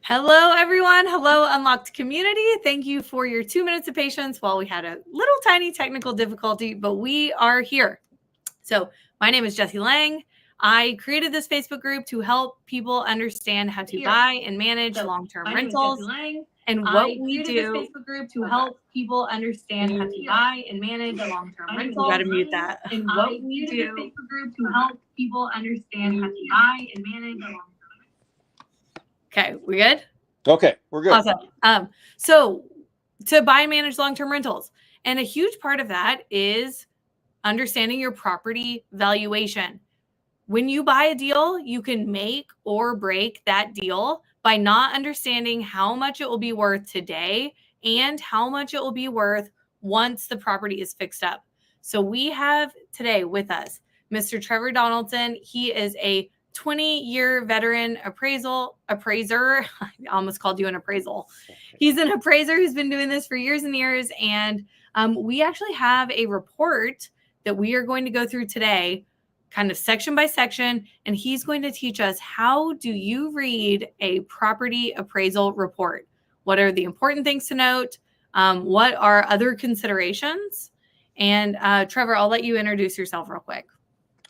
Hello, everyone. Hello, Unlocked community. Thank you for your 2 minutes of patience while we had a little tiny technical difficulty, but we are here. So my name is Jessie Lang. I created this Facebook group to help people understand how to buy and manage long-term rentals. And what we do Facebook group to help people understand how to buy and manage long-term rentals. You got to mute that. And what we do Facebook group to help people understand how to buy and manage long-term. Okay, we good? Okay, we're good. Awesome. So to buy and manage long-term rentals, and a huge part of that is understanding your property valuation. When you buy a deal, you can make or break that deal by not understanding how much it will be worth today and how much it will be worth once the property is fixed up. So we have today with us Mr. Trevor Donaldson. He is a 20-year veteran appraiser. I almost called you an appraisal. He's an appraiser who's been doing this for years and years. And we actually have a report that we are going to go through today, kind of section by section. And he's going to teach us, how do you read a property appraisal report? What are the important things to note? What are other considerations? And Trevor, I'll let you introduce yourself real quick.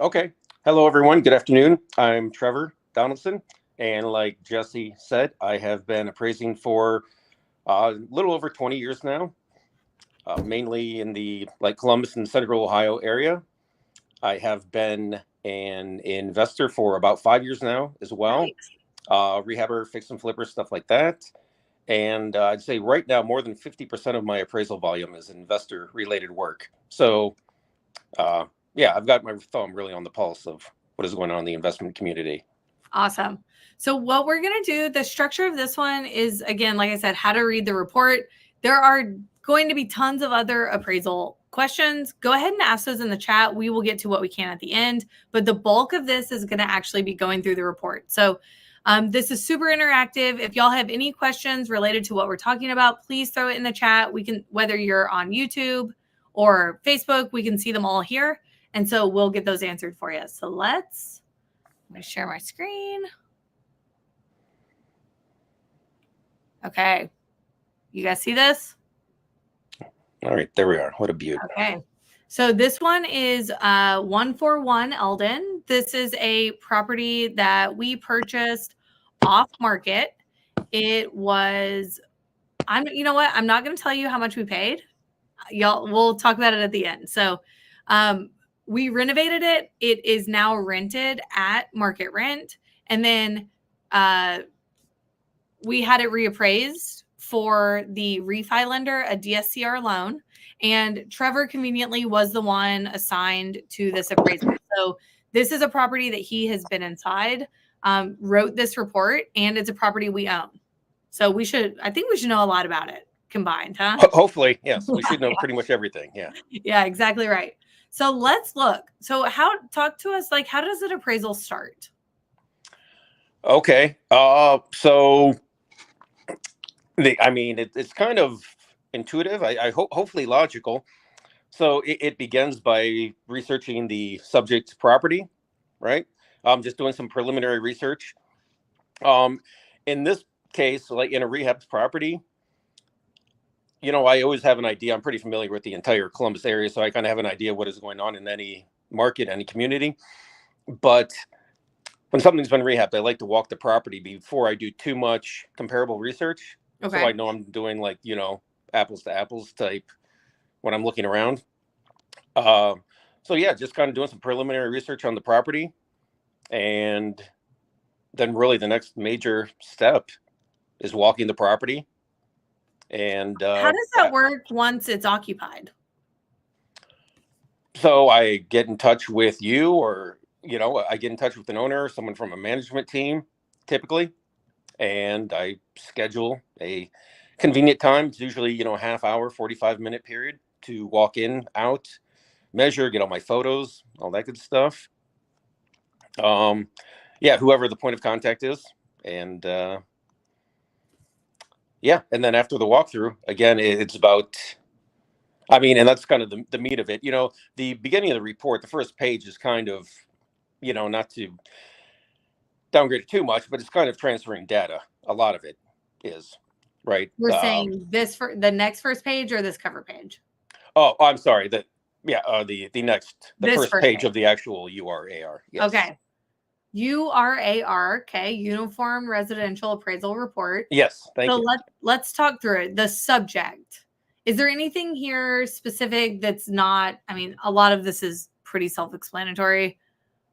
Okay. Hello, everyone. Good afternoon. I'm Trevor Donaldson. And like Jessie said, I have been appraising for a little over 20 years now, mainly in the Columbus and Central Ohio area. I have been an investor for about 5 years now as well. Nice. Rehabber, fix and flipper, stuff like that. And I'd say right now, more than 50% of my appraisal volume is investor related work. So, yeah, I've got my thumb really on the pulse of what is going on in the investment community. Awesome. So what we're going to do, the structure of this one is, again, like I said, how to read the report. There are going to be tons of other appraisal questions. Go ahead and ask those in the chat. We will get to what we can at the end, but the bulk of this is going to actually be going through the report. So this is super interactive. If y'all have any questions related to what we're talking about, please throw it in the chat. We can, whether you're on YouTube or Facebook, we can see them all here. And so we'll get those answered for you. So I'm going to share my screen. Okay. You guys see this? All right, there we are. What a beaut. Okay. So this one is 141 Eldon. This is a property that we purchased off market. It was, you know what? I'm not going to tell you how much we paid. We'll talk about it at the end. So, we renovated it. It is now rented at market rent. And then we had it reappraised for the refi lender, a DSCR loan. And Trevor conveniently was the one assigned to this appraisal. So this is a property that he has been inside, wrote this report, and it's a property we own. So I think we should know a lot about it combined, huh? Hopefully, yes. We should know pretty much everything. Yeah. Yeah, exactly right. So let's look. So talk to us, how does an appraisal start? Okay. So it's kind of intuitive. I hope, hopefully logical. So it begins by researching the subject property, right? Just doing some preliminary research. In this case, like in a rehab property, I always have an idea. I'm pretty familiar with the entire Columbus area, so I kind of have an idea what is going on in any market, any community. But when something's been rehabbed, I like to walk the property before I do too much comparable research. Okay. So I know I'm doing apples to apples type when I'm looking around. So yeah, just kind of doing some preliminary research on the property. And then really the next major step is walking the property. And how does that work once it's occupied? So I get in touch with you, or I get in touch with an owner, someone from a management team typically, and I schedule a convenient time. It's usually half hour, 45-minute period to walk in, out, measure, get all my photos, all that good stuff. Yeah, whoever the point of contact is. And yeah, and then after the walkthrough, again, it's about, and that's kind of the meat of it. The beginning of the report, the first page is kind of, not to downgrade it too much, but it's kind of transferring data. a lot of it is, right? We're saying this for the next first page or this cover page? Oh, I'm sorry. The This first first page page. of the actual URAR. Yes. Okay. URAR, okay, Uniform Residential Appraisal Report. Yes, thank So you. let's talk through it. The subject. Is there anything here specific that's not, I mean, a lot of this is pretty self-explanatory.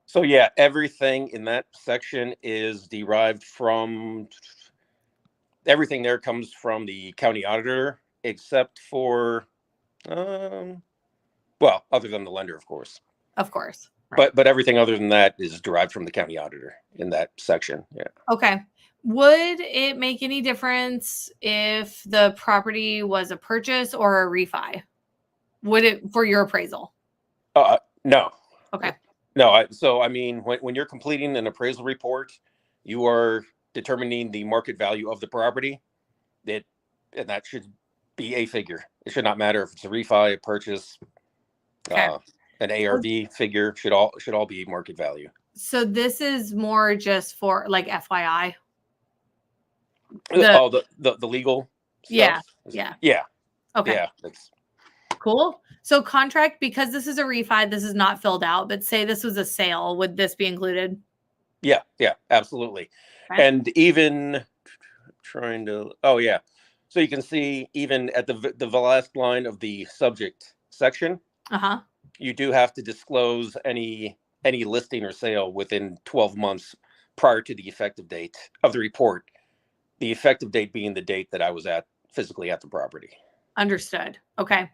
So yeah, everything in that section is derived from, everything there comes from the county auditor, except for, well, other than the lender, of course. Of course. Right. But everything other than that is derived from the county auditor in that section. Yeah. Okay. Would it make any difference if the property was a purchase or a refi? Would it for your appraisal? No. Okay. No. So, I mean, when you're completing an appraisal report, you are determining the market value of the property. And that should be a figure. It should not matter if it's a refi, a purchase, Okay. an ARV figure. Should all be market value. So this is more just for like FYI. The legal Yeah. stuff? Yeah. Okay. Yeah. That's cool. So contract, because this is a refi, this is not filled out, but say this was a sale, would this be included? Yeah, absolutely. Okay. And even oh yeah. So you can see even at the last line of the subject section, you do have to disclose any listing or sale within 12 months prior to the effective date of the report. The effective date being the date that I was physically at the property. Understood. Okay.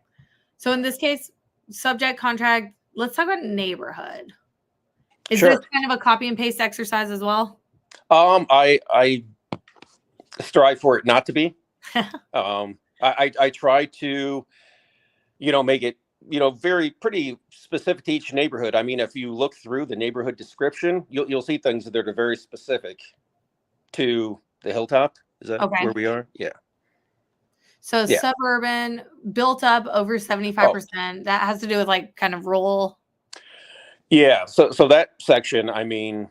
So in this case, subject, contract, let's talk about neighborhood. Is this kind of a copy and paste exercise as well? I strive for it not to be. I try to, make it, pretty specific to each neighborhood. I mean, if you look through the neighborhood description, you'll see things that are very specific to the Hilltop. Is that where we are? Yeah. So suburban, built up over 75%. That has to do with like kind of rural. Yeah. So that section, I mean,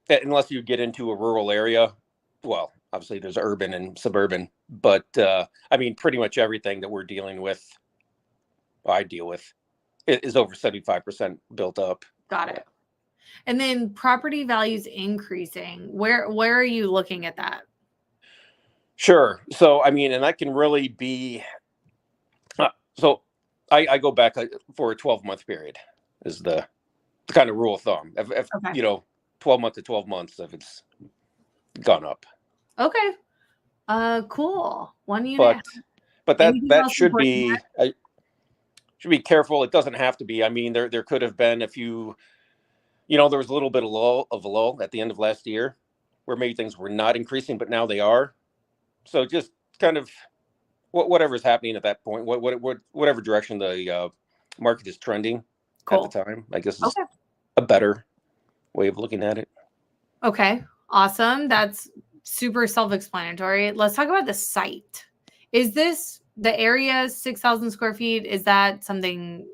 unless you get into a rural area, well, obviously there's urban and suburban, but I mean, pretty much everything that we're dealing with, I deal with, is over 75% built up. Got it. And then property values increasing. Where are you looking at that? Sure. So, I mean, and that can really be, so I go back for a 12-month period is the kind of rule of thumb. If 12 months to 12 months, if it's gone up. Okay. Cool. 1 unit. But that should be, should be careful. It doesn't have to be. I mean, there could have been a few, there was a little bit of a lull at the end of last year where maybe things were not increasing, but now they are. So just kind of whatever's happening at that point, whatever direction the market is trending at the time, I guess is a better way of looking at it. Okay, awesome. That's super self-explanatory. Let's talk about the site. Is this the area 6,000 square feet? Is that something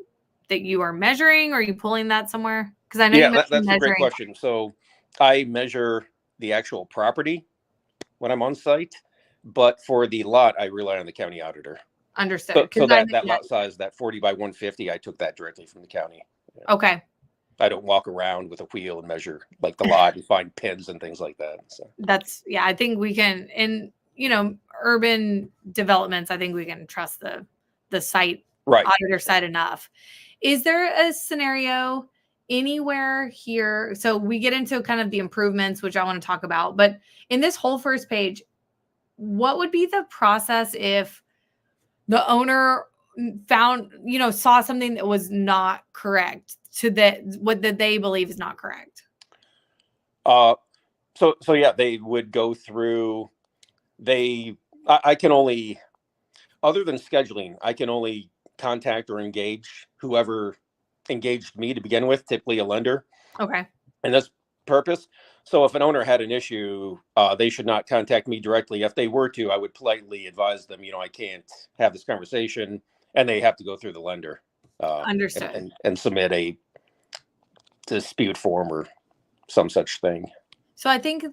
that you are measuring? Or are you pulling that somewhere? Because I know that's a great question. So I measure the actual property when I'm on site. But for the lot, I rely on the county auditor. Understood. So that lot size, that 40 by 150, I took that directly from the county. Yeah. Okay. I don't walk around with a wheel and measure like the lot and find pins and things like that. So I think we can, in urban developments, I think we can trust the site auditor side enough. Is there a scenario anywhere here? So we get into kind of the improvements, which I want to talk about, but in this whole first page, what would be the process if the owner found, saw something that was not correct what they believe is not correct? So yeah, they would go through, I can only, other than scheduling, I can only contact or engage whoever engaged me to begin with, typically a lender. Okay. And that's purpose. So if an owner had an issue, they should not contact me directly. If they were to, I would politely advise them, I can't have this conversation, and they have to go through the lender. Understood. And submit a dispute form or some such thing. So I think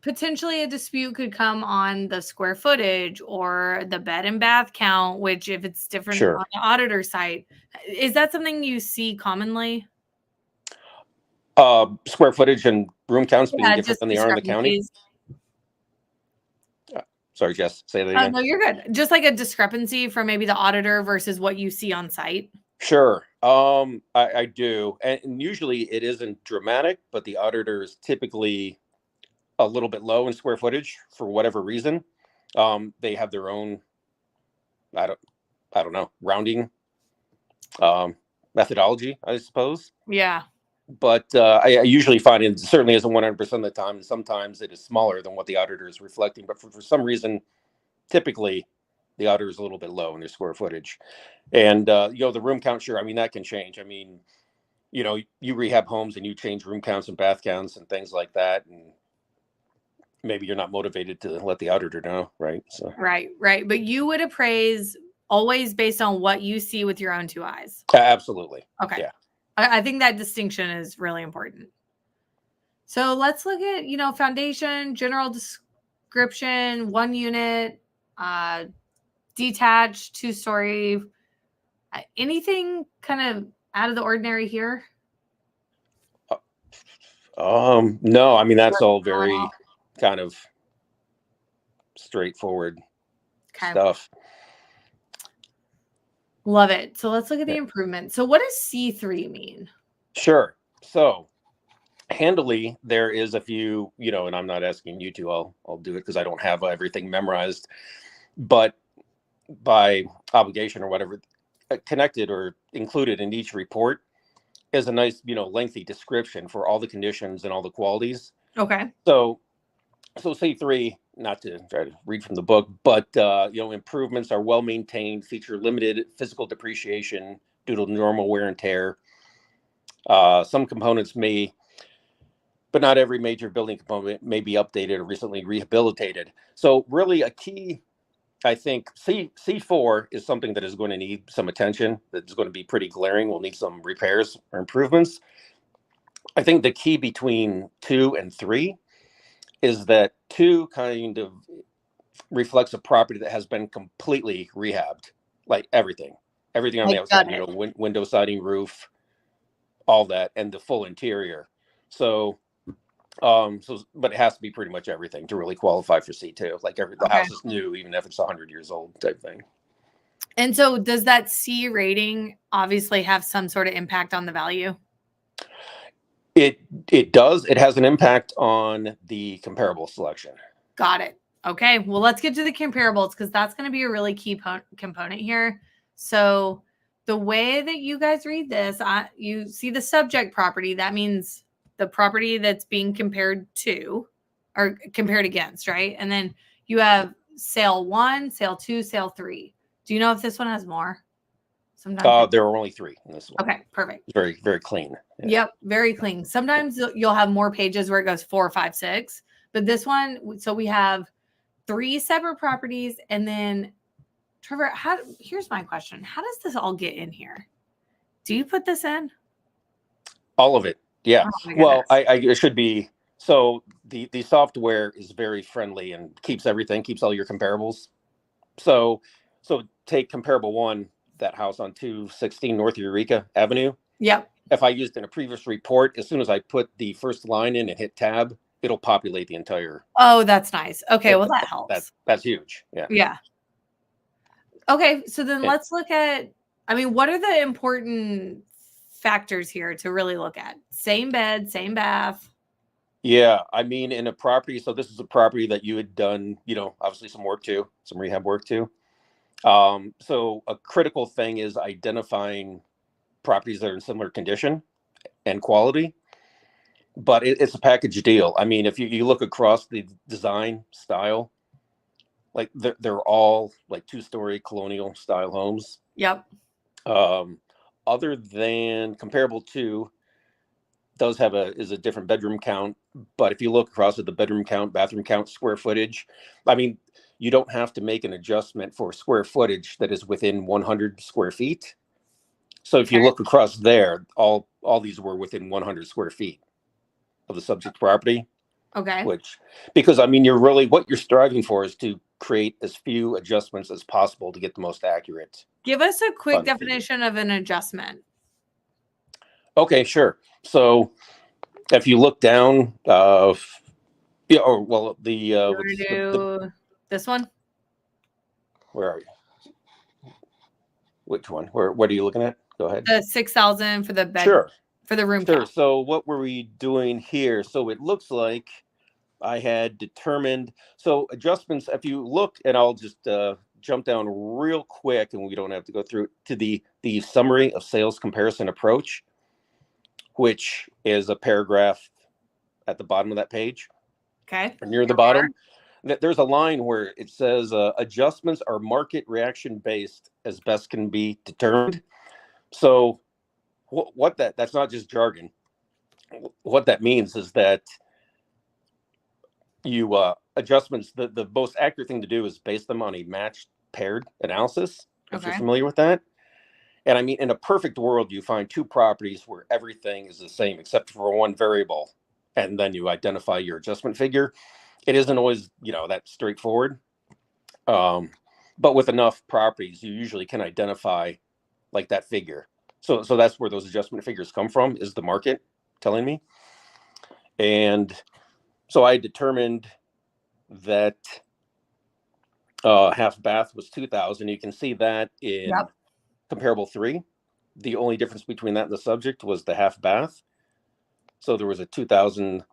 potentially a dispute could come on the square footage or the bed and bath count, which if it's different Sure. on the auditor site, is that something you see commonly? Square footage and room counts being Yeah, different just than they are in the county. discrepancies. Sorry, Jess, say that Oh, again. no, you're good. Just like a discrepancy from maybe the auditor versus what you see on site. Sure. I do. And usually it isn't dramatic, but the auditor is typically a little bit low in square footage for whatever reason. They have their own, I don't know, rounding methodology, I suppose. Yeah. But I usually find it certainly isn't 100% of the time. And sometimes it is smaller than what the auditor is reflecting. But for some reason, typically the auditor is a little bit low in their square footage. And, the room count, sure. I mean, that can change. I mean, you rehab homes and you change room counts and bath counts and things like that. And maybe you're not motivated to let the auditor know, right? So Right. But you would appraise always based on what you see with your own two eyes. absolutely. Okay. Yeah. I think that distinction is really important. So let's look at, foundation, general description, 1 unit, detached, 2-story. Anything kind of out of the ordinary here? No, I mean, that's all very kind of straightforward stuff. Love it. So let's look at the improvement. So what does C3 mean? Sure. So handily, there is a few, and I'm not asking you to, I'll do it because I don't have everything memorized, but by obligation or whatever, connected or included in each report is a nice, lengthy description for all the conditions and all the qualities. Okay. So C3, not to try to read from the book, but improvements are well maintained, feature limited physical depreciation due to normal wear and tear. Some components may, but not every major building component may be updated or recently rehabilitated. So really a key, I think, C4 is something that is going to need some attention. That's going to be pretty glaring. We'll need some repairs or improvements. I think the key between 2 and 3 is that 2 kind of reflects a property that has been completely rehabbed, like everything on the outside, window siding, roof, all that, and the full interior. So, but it has to be pretty much everything to really qualify for C2. Like the house is new, even if it's 100 years old type thing. And so does that C rating obviously have some sort of impact on the value? It does. It has an impact on the comparable selection. Got it. Okay. Well, let's get to the comparables because that's going to be a really key component here. So the way that you guys read this, you see the subject property. That means the property that's being compared to or compared against, right? And then you have sale 1, sale 2, sale 3. Do you know if this one has more? Sometimes there are only 3 in this one. Okay, perfect. Very, very clean. Yeah. Yep, very clean. Sometimes you'll have more pages where it goes 4, 5, 6. But this one, so we have 3 separate properties. And then, Trevor, here's my question. How does this all get in here? Do you put this in? All of it. Yeah. Oh, well, I should be. So the software is very friendly and keeps all your comparables. So take comparable 1, that house on 216 North Eureka Avenue. Yep. If I used in a previous report, as soon as I put the first line in and hit tab, it'll populate the entire. Oh, that's nice. Okay, well that helps. That's huge. Yeah. Yeah. Okay, so then let's look at, what are the important factors here to really look at? Same bed, same bath. Yeah, in a property, so this is a property that you had done, obviously some rehab work too. So a critical thing is identifying properties that are in similar condition and quality, but it's a package deal. If you look across the design style, like they're all like 2-story colonial style homes. Yep. Other than comparable 2 does have a different bedroom count, but if you look across at the bedroom count, bathroom count, square footage, you don't have to make an adjustment for square footage that is within 100 square feet. So if you look across there, all these were within 100 square feet of the subject property. Okay. Because I mean, what you're striving for is to create as few adjustments as possible to get the most accurate. Give us a quick final figure. definition of an adjustment. Okay, sure. So if you look down, yeah, or well, You want to do this one? Where are you? Which one? What are you looking at? Go ahead. The 6,000 for the bed. Sure. For the room Sure. count. So what were we doing here? So it looks like I had determined, so adjustments, if you look, and I'll just jump down real quick, and we don't have to go through to the summary of sales comparison approach, which is a paragraph at the bottom of that page. Okay. Near the bottom, there's a line where it says adjustments are market reaction based as best can be determined. So that's not just jargon. What that means is that you adjustments, the most accurate thing to do is base them on a matched paired analysis, if you're familiar with that. And I mean, in a perfect world, you find two properties where everything is the same except for one variable, and then you identify your adjustment figure. It isn't always, that straightforward. But with enough properties, you usually can identify like that figure. So that's where those adjustment figures come from, is the market telling me. And so I determined that half bath was 2,000. You can see that in comparable 3. The only difference between that and the subject was the half bath. So there was a $2,000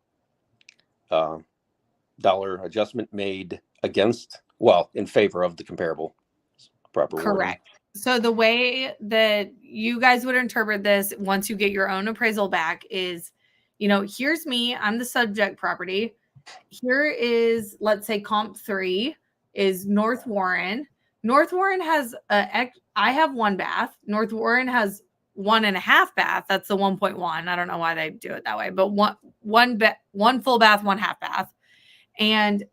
adjustment made in favor of the comparable. Proper correct wording. So the way that you guys would interpret this once you get your own appraisal back is, here's me, I'm the subject property. Here is, let's say comp 3 is North Warren. North Warren has I have 1 bath. North Warren has 1.5 bath. That's the 1.1. I don't know why they do it that way, but one full bath, 1 half bath. And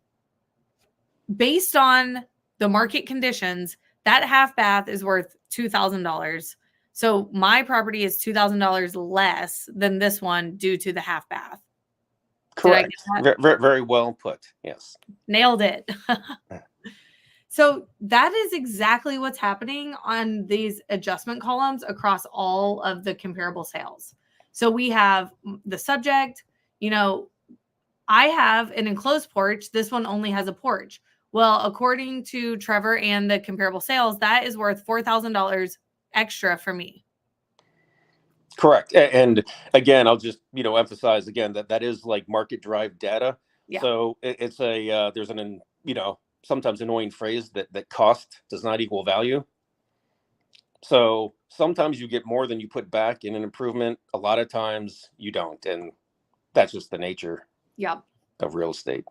based on the market conditions, that half bath is worth $2,000. So my property is $2,000 less than this one due to the half bath. Correct. Very, very well put. Yes. Nailed it. So that is exactly what's happening on these adjustment columns across all of the comparable sales. So we have the subject, I have an enclosed porch. This one only has a porch. Well, according to Trevor and the comparable sales, that is worth $4,000 extra for me. Correct. And again, I'll just, emphasize again that is like market drive data. Yeah. So it's there's an, sometimes annoying phrase that cost does not equal value. So sometimes you get more than you put back in an improvement. A lot of times you don't. And that's just the nature of real estate.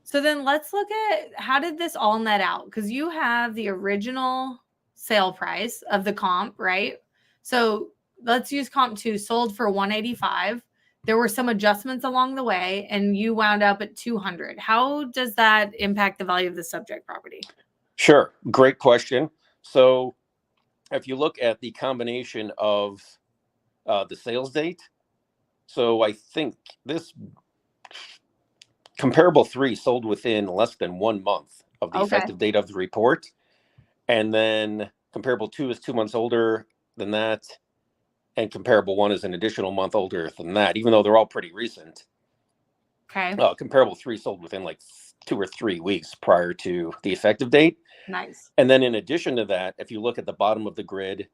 So then let's look at, how did this all net out? Because you have the original sale price of the comp, right? So let's use comp 2, sold for $185. There were some adjustments along the way, and you wound up at $200. How does that impact the value of the subject property? Sure. Great question. So if you look at the combination of the sales date, so I think this comparable 3 sold within less than 1 month of the effective date of the report. And then comparable 2 is 2 months older than that. And comparable 1 is an additional month older than that, even though they're all pretty recent. Okay. Comparable 3 sold within like 2 or 3 weeks prior to the effective date. Nice. And then in addition to that, if you look at the bottom of the grid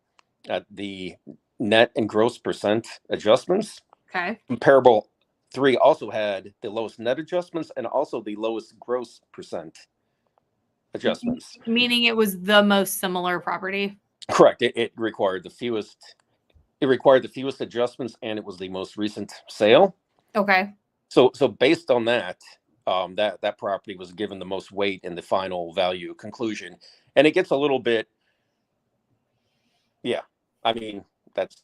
at the net and gross percent adjustments, comparable 3 also had the lowest net adjustments and also the lowest gross percent adjustments. Meaning it was the most similar property? Correct. It required the fewest. It required the fewest adjustments, and it was the most recent sale. Okay. So based on that, that property was given the most weight in the final value conclusion, and it gets a little bit. Yeah, I mean that's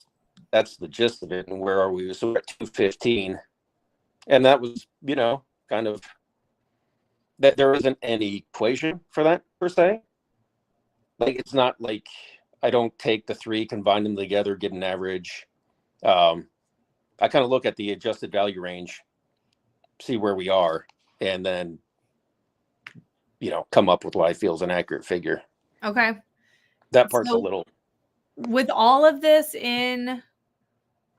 the gist of it. And where are we? So we're at 215. And that was, kind of that there isn't any equation for that per se. Like, it's not like I don't take the 3, combine them together, get an average. I kind of look at the adjusted value range see where we are, and then, come up with what I feel is an accurate figure. Okay. That part's So a little. With all of this in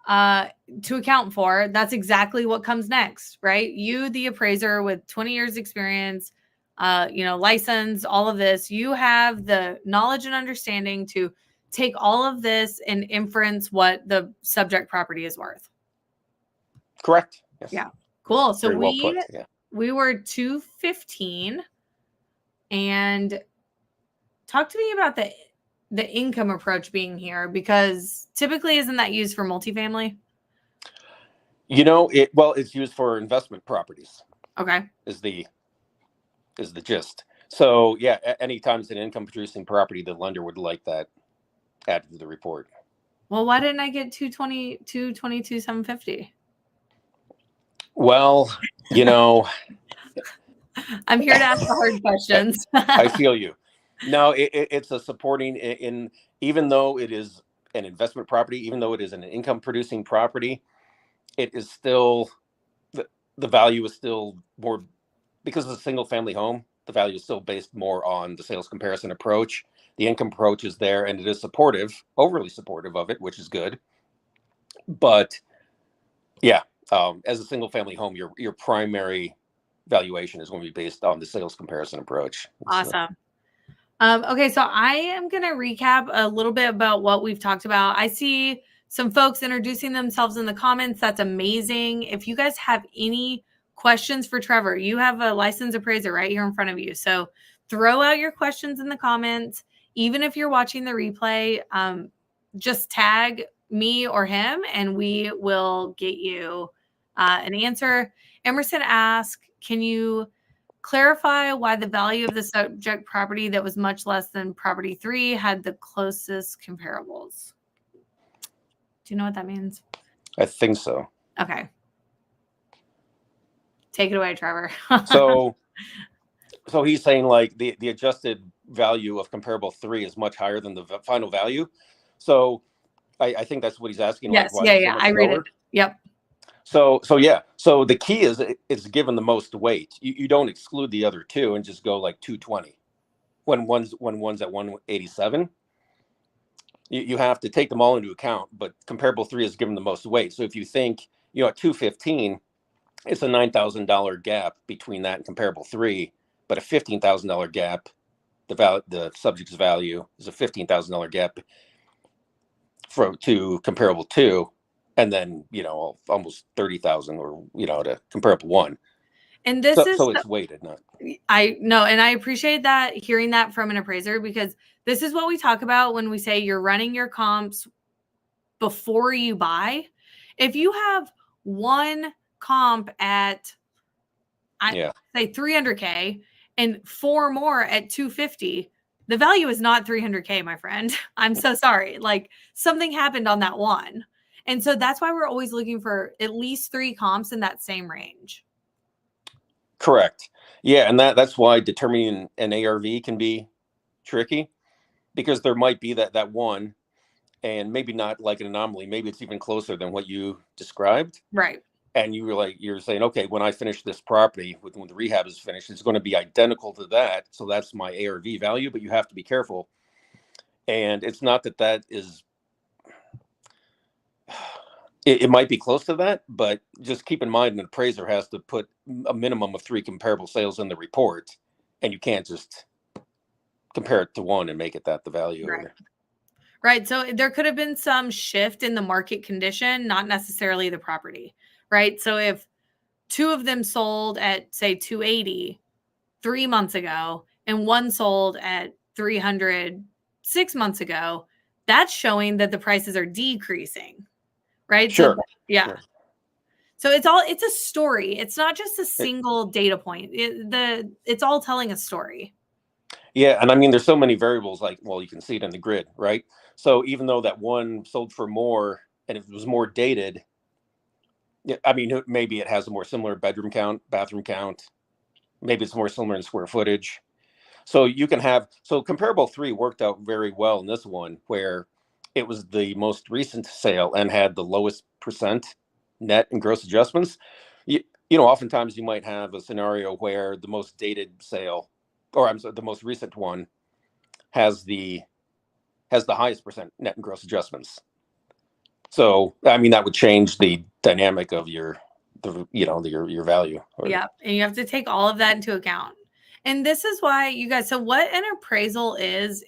to account for, that's exactly what comes next, right? You, the appraiser with 20 years experience, license, all of this, you have the knowledge and understanding to take all of this and inference what the subject property is worth. Correct. Yes. Yeah. Cool. So Very well put. Yeah. we were 215, and talk to me about the income approach being here, because typically isn't that used for multifamily? It's used for investment properties. Okay. Is the gist. So yeah, anytime it's an income producing property, the lender would like that added to the report. Well, why didn't I get 222 750? Well, I'm here to ask the hard questions. I feel you. No, it's a supporting in, even though it is an investment property, even though it is an income producing property, it is still, the value is still more, because it's a single family home, the value is still based more on the sales comparison approach. The income approach is there, and it is supportive, overly supportive of it, which is good. But yeah, as a single family home, your primary valuation is going to be based on the sales comparison approach. Awesome. Okay, so I am going to recap a little bit about what we've talked about. I see some folks introducing themselves in the comments. That's amazing. If you guys have any questions for Trevor, you have a licensed appraiser right here in front of you. So throw out your questions in the comments. Even if you're watching the replay, just tag me or him, and we will get you an answer. Emerson asked, can you clarify why the value of the subject property that was much less than property 3 had the closest comparables? Do you know what that means? I think so. Okay. Take it away, Trevor. So he's saying like the adjusted value of comparable 3 is much higher than the final value. So I think that's what he's asking. Yes. Like, why Yeah. I read it. Yep. So yeah. So the key is it's given the most weight. You don't exclude the other two and just go like 220 when one's at 187. You have to take them all into account, but comparable 3 is given the most weight. So if you think, at 215, it's a $9,000 gap between that and comparable 3, but a $15,000 gap, the subject's value is a $15,000 gap to comparable 2, and then, almost 30,000 or, to comparable 1. And this so it's weighted, not. I know, and I appreciate that, hearing that from an appraiser, because this is what we talk about when we say you're running your comps before you buy. If you have one comp at, say 300K and 4 more at 250, the value is not 300K, my friend. I'm so sorry. Like, something happened on that one. And so that's why we're always looking for at least 3 comps in that same range. Correct. Yeah, and that's why determining an ARV can be tricky, because there might be that one, and maybe not like an anomaly. Maybe it's even closer than what you described. Right. And you're saying, okay, when I finish this property, when the rehab is finished, it's going to be identical to that. So that's my ARV value, but you have to be careful. And it's not that is, it might be close to that, but just keep in mind an appraiser has to put a minimum of 3 comparable sales in the report, and you can't just compare it to one and make it the value. Right. Right. So there could have been some shift in the market condition, not necessarily the property. Right. So if 2 of them sold at, say, 280 3 months ago, and one sold at 300 6 months ago, that's showing that the prices are decreasing. Right. Sure. So, yeah. Sure. So it's a story. It's not just a single data point. It's all telling a story. Yeah. And I mean, there's so many variables, like, well, you can see it in the grid, right? So even though that one sold for more and it was more dated, I mean, maybe it has a more similar bedroom count, bathroom count. Maybe it's more similar in square footage. So you can have, comparable 3 worked out very well in this one, where it was the most recent sale and had the lowest percent net and gross adjustments. oftentimes you might have a scenario where the most dated sale, or I'm sorry, the most recent one has the highest percent net and gross adjustments. So, I mean, that would change the dynamic of your value. Yeah. And you have to take all of that into account. And this is why you guys, so what an appraisal is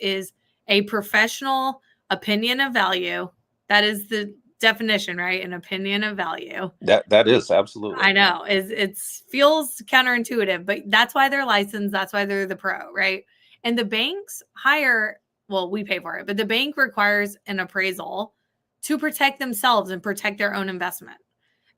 a professional opinion of value. That is the definition, right? An opinion of value. That is absolutely. I know it feels counterintuitive, but that's why they're licensed. That's why they're the pro, right? And the banks hire, well, we pay for it, but the bank requires an appraisal to protect themselves and protect their own investment.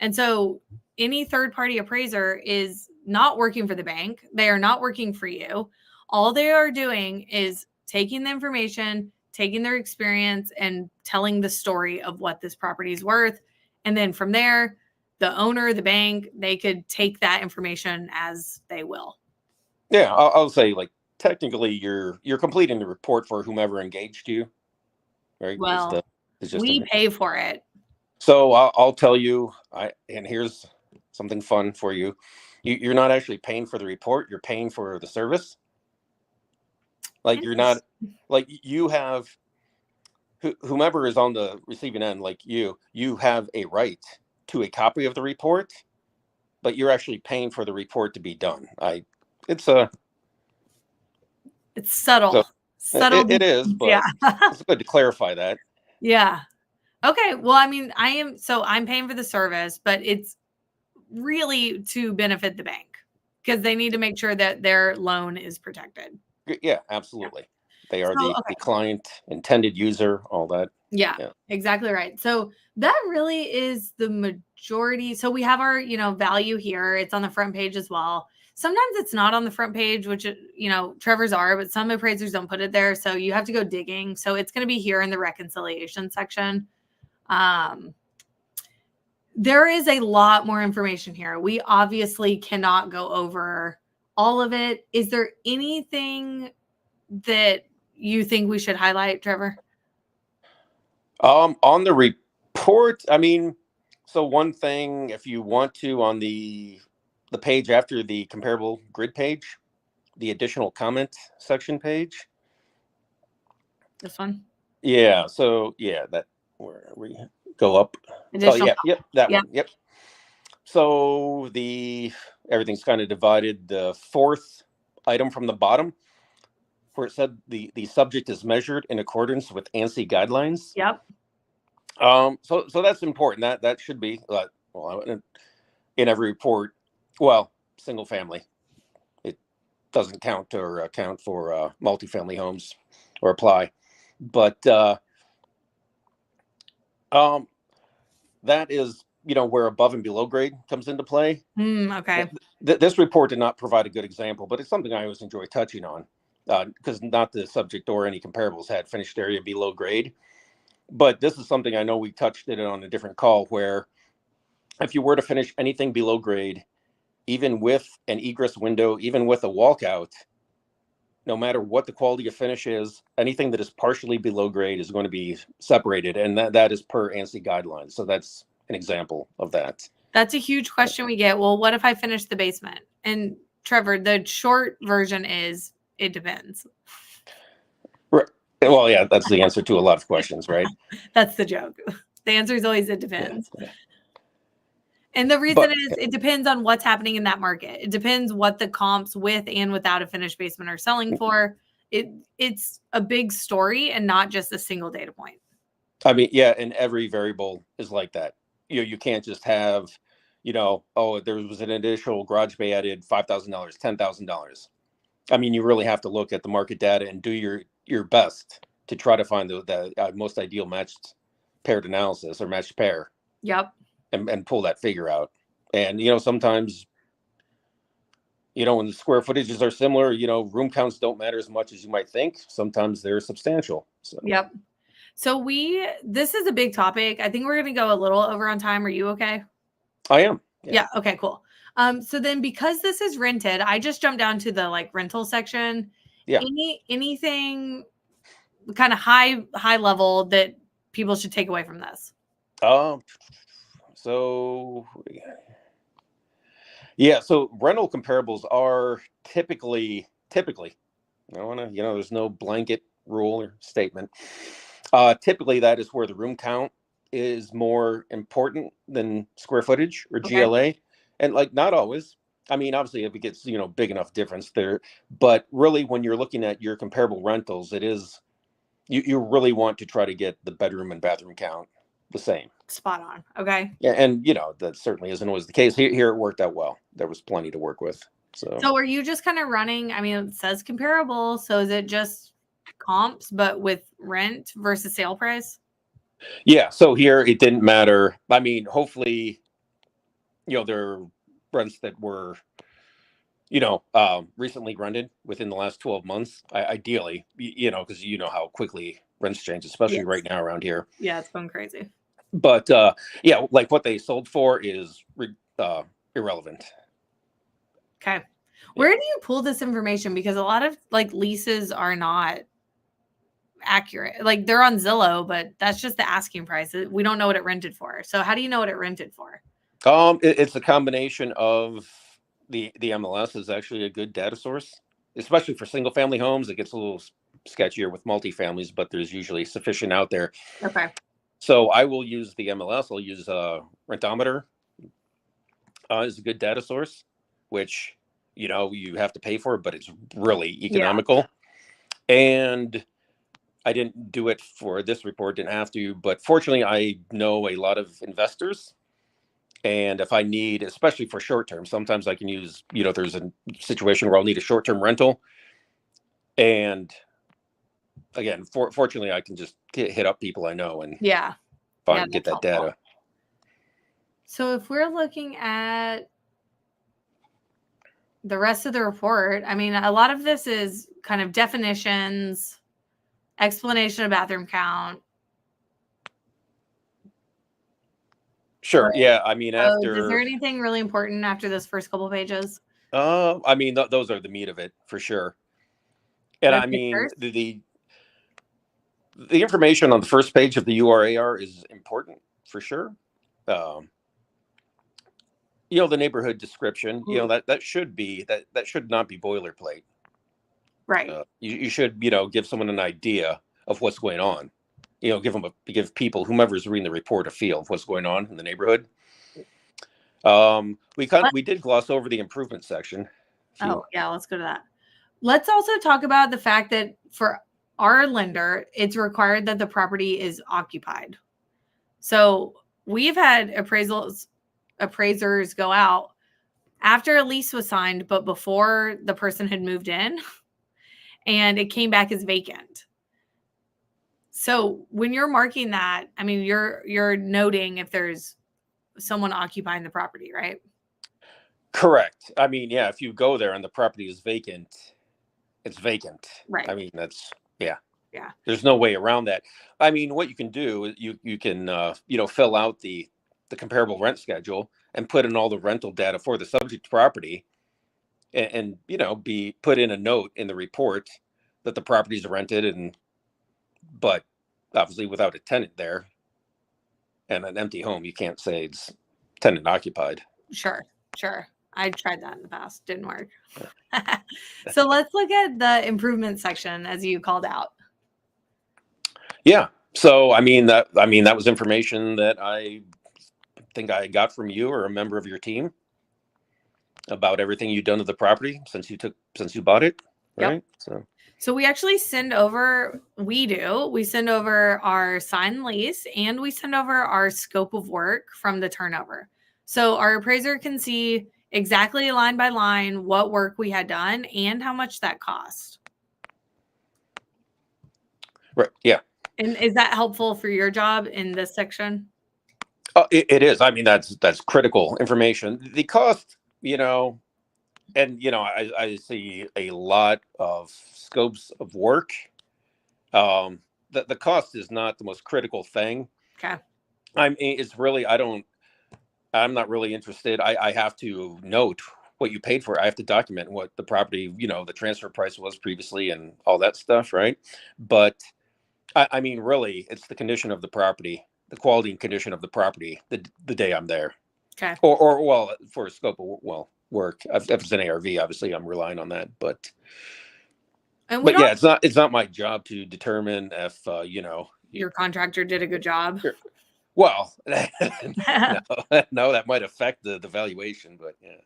And so any third-party appraiser is not working for the bank. They are not working for you. All they are doing is taking the information, taking their experience, and telling the story of what this property is worth. And then from there, the owner, the bank, they could take that information as they will. Yeah, I'll say, like, technically you're completing the report for whomever engaged you, right? Well, we pay for it. So I'll tell you, and here's something fun for you. You're not actually paying for the report, you're paying for the service. Like, you're not, like, you have, whomever is on the receiving end, like you have a right to a copy of the report, but you're actually paying for the report to be done. It's subtle. So subtle. It is, but yeah. It's good to clarify that. Yeah. Okay. Well, I mean, I'm paying for the service, but it's really to benefit the bank because they need to make sure that their loan is protected. Yeah, absolutely. Yeah. They are the client, intended user, all that. Yeah, exactly right. So that really is the majority. So we have our, value here. It's on the front page as well. Sometimes it's not on the front page, which, Trevor's are, but some appraisers don't put it there. So you have to go digging. So it's going to be here in the reconciliation section. There is a lot more information here. We obviously cannot go over all of it. Is there anything that you think we should highlight, Trevor? On the report, I mean, so one thing, if you want to, on the page after the comparable grid page, the additional comment section page. This one? Yeah. So yeah, that where we go up. Additional that one. Yep. So everything's kind of divided. The fourth item from the bottom, where it said the subject is measured in accordance with ANSI guidelines. Yep. So that's important. That should be in every report. Well, single family, it doesn't count or account for multifamily homes or apply, but that is where above and below grade comes into play. Okay. This report did not provide a good example, but it's something I always enjoy touching on because not the subject or any comparables had finished area below grade. But this is something I know we touched it on a different call, where if you were to finish anything below grade, even with an egress window, even with a walkout, no matter what the quality of finish is, anything that is partially below grade is going to be separated. And that is per ANSI guidelines. So that's an example of that. That's a huge question we get. Well, what if I finish the basement? And Trevor, the short version is it depends. Right. Well, yeah, that's the answer to a lot of questions, right? That's the joke. The answer is always it depends. Yeah. And the reason is it depends on what's happening in that market. It depends what the comps with and without a finished basement are selling for. It's a big story and not just a single data point. I mean, yeah, and every variable is like that. You can't just have, there was an additional garage bay added $5,000, $10,000. I mean, you really have to look at the market data and do your best to try to find the most ideal matched paired analysis or matched pair. Yep. And pull that figure out. And, sometimes, when the square footages are similar, room counts don't matter as much as you might think. Sometimes they're substantial. So. Yep. So this is a big topic. I think we're going to go a little over on time. Are you okay? I am. Yeah. Okay, cool. So then because this is rented, I just jumped down to the rental section. Yeah. Anything kind of high level that people should take away from this? So Yeah, so rental comparables are typically, I don't want to, there's no blanket rule or statement. Typically, that is where the room count is more important than square footage or Okay. GLA, and like not always. I mean, obviously, if it gets big enough difference there, but really, when you're looking at your comparable rentals, it is you really want to try to get the bedroom and bathroom count the same. Spot on. Okay. Yeah, and that certainly isn't always the case. Here it worked out well. There was plenty to work with. So are you just kind of running? I mean, it says comparable. So is it just comps, but with rent versus sale price? Yeah. So here it didn't matter. I mean, hopefully, there are rents that were, recently rented within the last 12 months. Ideally, because how quickly rents change, especially right now around here. Yeah, it's going crazy. But yeah, like what they sold for is irrelevant. Okay. Where do you pull this information? Because a lot of like leases are not accurate. Like they're on Zillow, but that's just the asking price. We don't know what it rented for. So how do you know what it rented for? It's a combination of the MLS is actually a good data source, especially for single family homes. It gets a little sketchier with multifamilies, but there's usually sufficient out there. Okay. So I will use the MLS. I'll use Rentometer is a good data source, which you have to pay for, but it's really economical. Yeah. And I didn't do it for this report, didn't have to, but fortunately I know a lot of investors. And if I need, especially for short term, sometimes I can use, there's a situation where I'll need a short term rental. And again, fortunately, I can just hit up people I know and get that helpful data. So if we're looking at the rest of the report, I mean, a lot of this is kind of definitions, explanation of bathroom count. Sure. Yeah. I mean, is there anything really important after this first couple pages? I mean, those are the meat of it for sure. And I mean, the information on the first page of the URAR is important for sure. The neighborhood description, that should be that should not be boilerplate. Right. You should, give someone an idea of what's going on. Give people, whomever's reading the report, a feel of what's going on in the neighborhood. We did gloss over the improvement section. Oh yeah, let's go to that. Let's also talk about the fact that for our lender, it's required that the property is occupied. So we've had appraisers go out after a lease was signed, but before the person had moved in, and it came back as vacant. So when you're marking that, I mean, you're noting if there's someone occupying the property, right? Correct. I mean, yeah, if you go there and the property is vacant, it's vacant. Right. I mean, that's, yeah. There's no way around that. I mean, what you can do is you can, fill out the comparable rent schedule and put in all the rental data for the subject property and be put in a note in the report that the property is rented but obviously without a tenant there and an empty home, you can't say it's tenant occupied. Sure. I tried that in the past. Didn't work. So let's look at the improvement section as you called out. Yeah. So, I mean, that was information that I think I got from you or a member of your team about everything you've done to the property since you bought it. Right. Yep. So we actually send over our signed lease and we send over our scope of work from the turnover. So our appraiser can see exactly line by line what work we had done and how much that cost. Right. Yeah. And is that helpful for your job in this section? It is. I mean, that's critical information. The cost, and I see a lot of scopes of work. The cost is not the most critical thing. Okay. I mean, it's really, I'm not really interested. I have to note what you paid for it. I have to document what the property, the transfer price was previously and all that stuff. Right. But I mean, really, it's the condition of the property, the quality and condition of the property the day I'm there. Okay. Or well, for a scope of, work. If it's an ARV, obviously I'm relying on that, but don't, yeah, it's not my job to determine if your contractor did a good job. Well, no, that might affect the valuation, but yeah.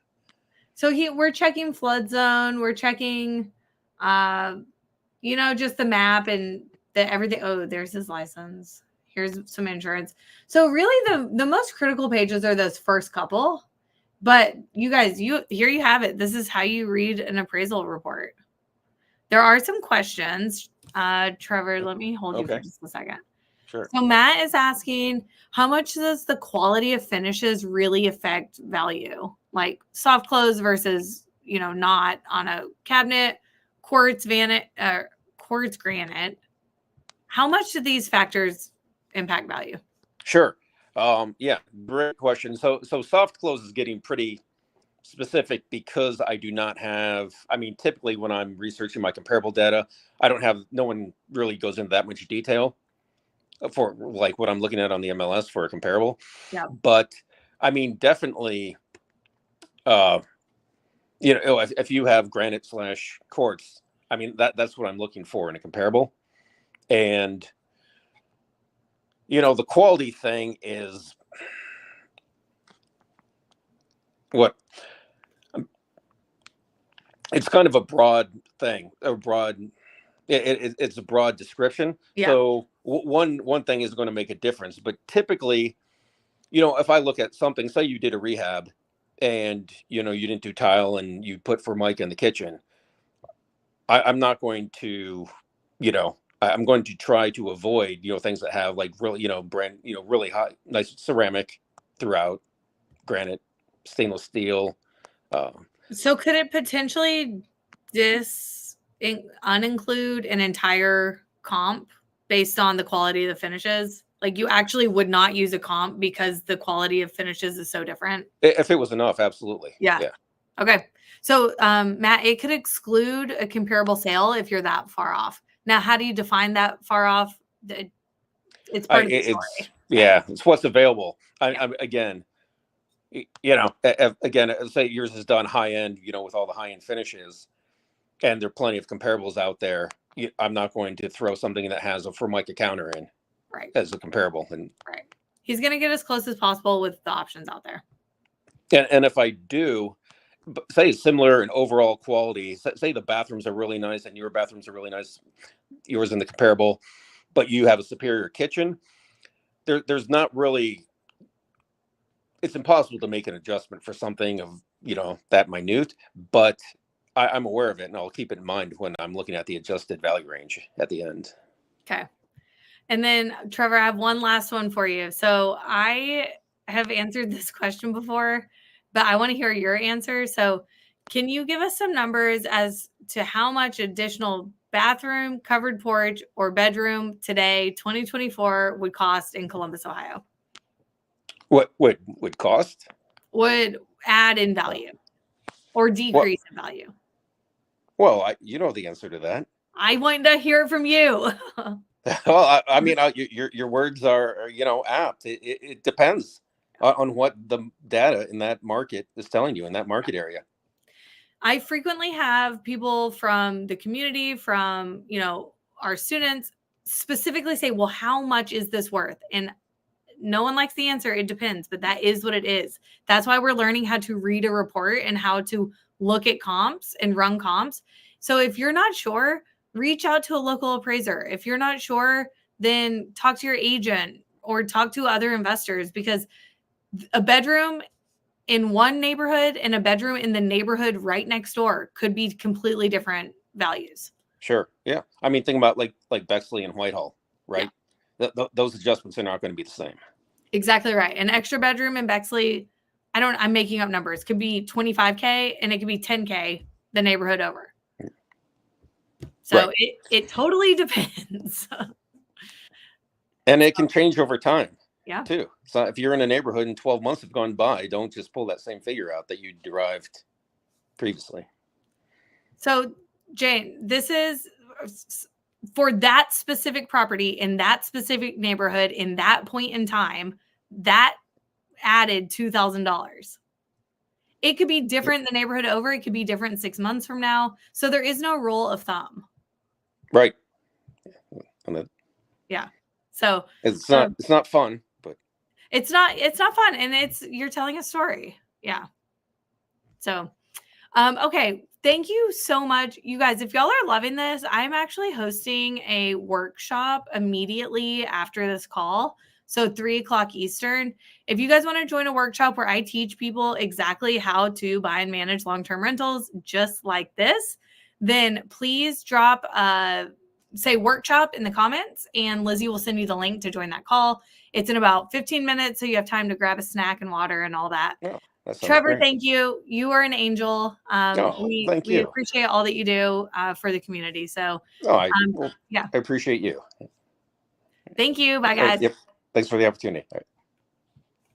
So we're checking flood zone. We're checking, just the map and everything. Oh, there's his license. Here's some insurance. So really the most critical pages are those first couple. But you guys, here you have it. This is how you read an appraisal report. There are some questions. Trevor, let me hold you for just a second. Sure. So Matt is asking, how much does the quality of finishes really affect value? Like soft close versus, not on a cabinet, quartz granite. How much do these factors impact value? Sure. Yeah, great question. So soft close is getting pretty specific because I do not have, typically when I'm researching my comparable data, no one really goes into that much detail for like what I'm looking at on the MLS for a comparable. Yeah. But definitely, if you have granite / quartz, that's what I'm looking for in a comparable. And, the quality thing is what it's kind of a broad thing, it's a broad description. Yeah. So one thing is going to make a difference, but typically, if I look at something, say you did a rehab and, you didn't do tile and you put Formica in the kitchen, I'm not going to, I'm going to try to avoid, things that have like really, brand, really high, nice ceramic throughout, granite, stainless steel. So could it potentially uninclude an entire comp based on the quality of the finishes? Like you actually would not use a comp because the quality of finishes is so different? If it was enough, absolutely. Yeah. Okay. So, Matt, it could exclude a comparable sale if you're that far off. Now, how do you define that far off? It's part of the story. It's what's available. Again, say yours is done high end, with all the high end finishes, and there are plenty of comparables out there. I'm not going to throw something that has a Formica counter in as a comparable. And he's going to get as close as possible with the options out there. And if I do, say similar in overall quality, say the bathrooms are really nice and your bathrooms are really nice, yours in the comparable, but you have a superior kitchen, there's not really, it's impossible to make an adjustment for something of, that minute, but I'm aware of it and I'll keep it in mind when I'm looking at the adjusted value range at the end. Okay. And then Trevor, I have one last one for you. So I have answered this question before, but I want to hear your answer. So can you give us some numbers as to how much additional bathroom, covered porch, or bedroom today, 2024, would cost in Columbus, Ohio? What would cost? Would add in value or decrease in value? Well, you know the answer to that. I want to hear it from you. Well, your words are apt. It depends on what the data in that market is telling you in that market area. I frequently have people from the community, from, our students specifically say, well, how much is this worth? And no one likes the answer. It depends, but that is what it is. That's why we're learning how to read a report and how to look at comps and run comps. So if you're not sure, reach out to a local appraiser. If you're not sure, then talk to your agent or talk to other investors, because a bedroom in one neighborhood and a bedroom in the neighborhood right next door could be completely different values. Sure. Yeah. Think about like Bexley and Whitehall, right? Yeah. Those adjustments are not going to be the same. Exactly right. An extra bedroom in Bexley, I'm making up numbers, could be $25K and it could be $10K the neighborhood over. So it totally depends. And it can change over time. Yeah. Too. So if you're in a neighborhood and 12 months have gone by, don't just pull that same figure out that you derived previously. So Jane, this is for that specific property in that specific neighborhood in that point in time, that added $2,000. it could be different the neighborhood over. It could be different 6 months from now. So there is no rule of thumb. Right. Yeah. So it's not fun, but it's not fun. And you're telling a story. Yeah. So, okay. Thank you so much. You guys, if y'all are loving this, I'm actually hosting a workshop immediately after this call. So 3:00 Eastern. If you guys want to join a workshop where I teach people exactly how to buy and manage long-term rentals, just like this, then please drop say workshop in the comments, and Lizzie will send you the link to join that call. It's in about 15 minutes. So you have time to grab a snack and water and all that. Yeah. Trevor, great. thank you. You are an angel. Thank you. We appreciate all that you do for the community. So, I yeah, appreciate you. Thank you. Bye, guys. Yep. Thanks for the opportunity. All right.